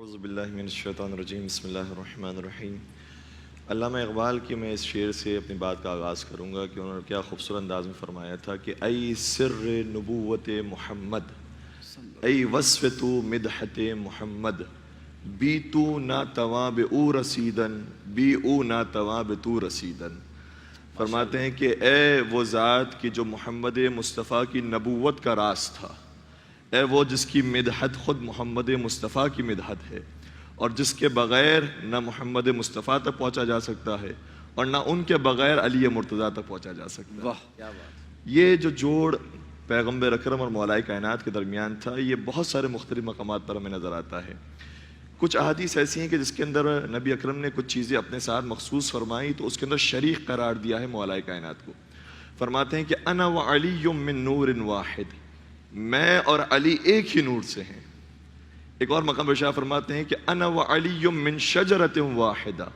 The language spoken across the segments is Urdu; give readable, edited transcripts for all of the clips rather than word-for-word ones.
اعوذ باللہ من الشیطان الرجیم بسم اللہ الرحمن الرحیم۔ علامہ اقبال کی میں اس شعر سے اپنی بات کا آغاز کروں گا کہ انہوں نے کیا خوبصورت انداز میں فرمایا تھا کہ ای سر نبوت محمد، ای وصف تو مدحت محمد، بی تو ناتواں بے او رسیدن، بی او ناتواں بے تو رسیدن۔ فرماتے ہیں کہ اے وہ ذات کی جو محمد مصطفیٰ کی نبوت کا راز تھا، اے وہ جس کی مدحت خود محمد مصطفیٰ کی مدحت ہے، اور جس کے بغیر نہ محمد مصطفیٰ تک پہنچا جا سکتا ہے اور نہ ان کے بغیر علی مرتضیٰ تک پہنچا جا سکتا ہے۔ کیا بات! یہ جو جوڑ پیغمبر اکرم اور مولائے کائنات کے درمیان تھا، یہ بہت سارے مختلف مقامات پر ہمیں نظر آتا ہے۔ کچھ احادیث ایسی ہیں کہ جس کے اندر نبی اکرم نے کچھ چیزیں اپنے ساتھ مخصوص فرمائی تو اس کے اندر شریک قرار دیا ہے مولائے کائنات کو۔ فرماتے ہیں کہ انا وعلی من نور واحد، میں اور علی ایک ہی نور سے ہیں۔ ایک اور مقام پر شاہ فرماتے ہیں کہ انا وعلی من شجرۃ واحدہ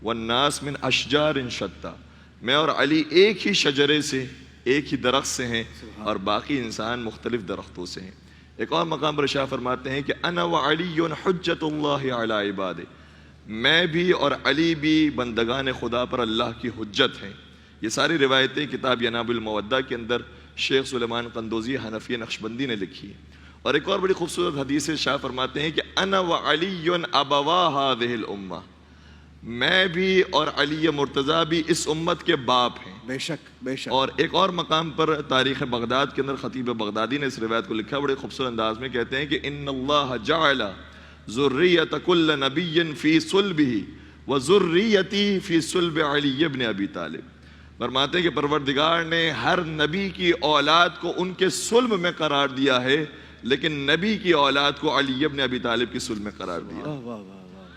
والناس من اشجار شتیٰ، میں اور علی ایک ہی شجرے سے، ایک ہی درخت سے ہیں اور باقی انسان مختلف درختوں سے ہیں۔ ایک اور مقام پر شاہ فرماتے ہیں کہ انا وعلی حجت اللہ علی عبادہ، میں بھی اور علی بھی بندگان خدا پر اللہ کی حجت ہیں۔ یہ ساری روایتیں کتاب یناب المودہ کے اندر شیخ سلیمان قندوزی حنفی نقشبندی نے لکھی ہے۔ اور ایک اور بڑی خوبصورت حدیث سے شاہ فرماتے ہیں کہ انا وعلی ابوا ہذہ الامہ، میں بھی اور علی مرتضیٰ بھی اس امت کے باپ ہیں۔ بے شک بے شک۔ اور ایک اور مقام پر تاریخ بغداد کے اندر خطیب بغدادی نے اس روایت کو لکھا بڑے خوبصورت انداز میں، کہتے ہیں کہ ان اللہ جعل ذریۃ کل نبی فی صلبہ وذریتی فی صلب علی ابن ابی طالب۔ فرماتے ہیں کہ پروردگار نے ہر نبی کی اولاد کو ان کے صلب میں قرار دیا ہے، لیکن نبی کی اولاد کو علی ابن ابی طالب کی صلب میں قرار دیا۔ واہ واہ واہ!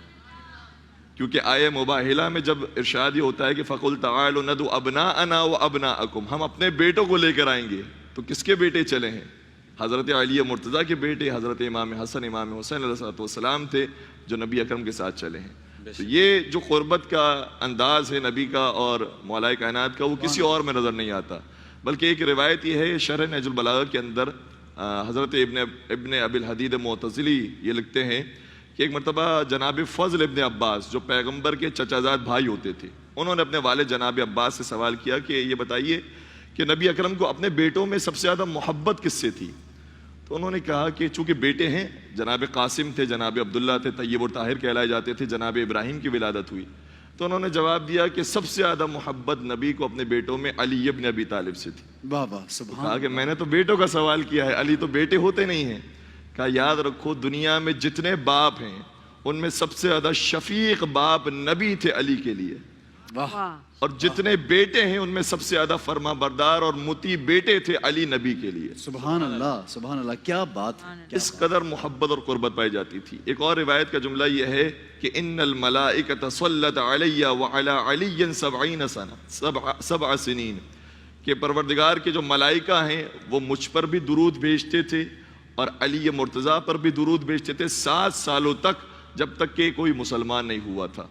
کیونکہ آیہ مباہلہ میں جب ارشاد یہ ہوتا ہے کہ فَقُلْ تَعَالُوا نَدْعُ أَبْنَاءَنَا وَأَبْنَاءَكُمْ، ہم اپنے بیٹوں کو لے کر آئیں گے، تو کس کے بیٹے چلے ہیں؟ حضرت علی مرتضیٰ کے بیٹے حضرت امام حسن امام حسین علیہ السلام تھے جو نبی اکرم کے ساتھ چلے ہیں۔ تو یہ جو قربت کا انداز ہے نبی کا اور مولائے کائنات کا، وہ کسی اور میں نظر نہیں آتا۔ بلکہ ایک روایت یہ ہے شرح نہج البلاغہ کے اندر، حضرت ابن ابی الحدید معتزلی یہ لکھتے ہیں کہ ایک مرتبہ جناب فضل ابن عباس جو پیغمبر کے چچا زاد بھائی ہوتے تھے، انہوں نے اپنے والد جناب عباس سے سوال کیا کہ یہ بتائیے کہ نبی اکرم کو اپنے بیٹوں میں سب سے زیادہ محبت کس سے تھی؟ تو انہوں نے کہا کہ چونکہ بیٹے ہیں، جناب قاسم تھے، جناب عبداللہ تھے، طیب اور طاہر کہلائے جاتے تھے، جناب ابراہیم کی ولادت ہوئی، تو انہوں نے جواب دیا کہ سب سے زیادہ محبت نبی کو اپنے بیٹوں میں علی ابن ابی طالب سے تھی۔ واہ واہ! سبحان کہا کہ میں نے تو بیٹوں کا سوال کیا ہے، علی تو بیٹے ہوتے نہیں ہیں۔ کہا یاد رکھو دنیا میں جتنے باپ ہیں ان میں سب سے زیادہ شفیق باپ نبی تھے علی کے لیے، واہ! اور جتنے بیٹے ہیں ان میں سب سے زیادہ فرما بردار اور مطیع بیٹے تھے علی نبی کے لیے۔ سبحان اللہ سبحان اللہ! کیا بات! اس قدر محبت اور قربت پائی جاتی تھی۔ ایک اور روایت کا جملہ یہ ہے کہ ان الملائکۃ صلت علی وعلی علی 7 سنین، کہ پروردگار کے جو ملائکہ ہیں وہ مجھ پر بھی درود بھیجتے تھے اور علی مرتضیٰ پر بھی درود بھیجتے تھے 7 سالوں تک، جب تک کہ کوئی مسلمان نہیں ہوا تھا،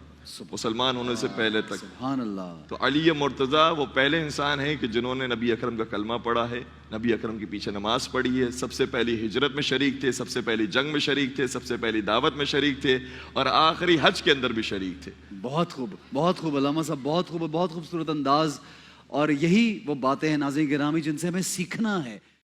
مسلمان ہونے سے پہلے تک۔ سبحان اللہ! تو علی مرتضیٰ وہ پہلے انسان ہیں کہ جنہوں نے نبی اکرم کا کلمہ پڑھا ہے، نبی اکرم کے پیچھے نماز پڑھی ہے، سب سے پہلی ہجرت میں شریک تھے، سب سے پہلی جنگ میں شریک تھے، سب سے پہلی دعوت میں شریک تھے، اور آخری حج کے اندر بھی شریک تھے۔ بہت خوب بہت خوب علامہ صاحب، بہت خوب، بہت خوبصورت انداز، اور یہی وہ باتیں ہیں ناظرین گرامی جن سے ہمیں سیکھنا ہے۔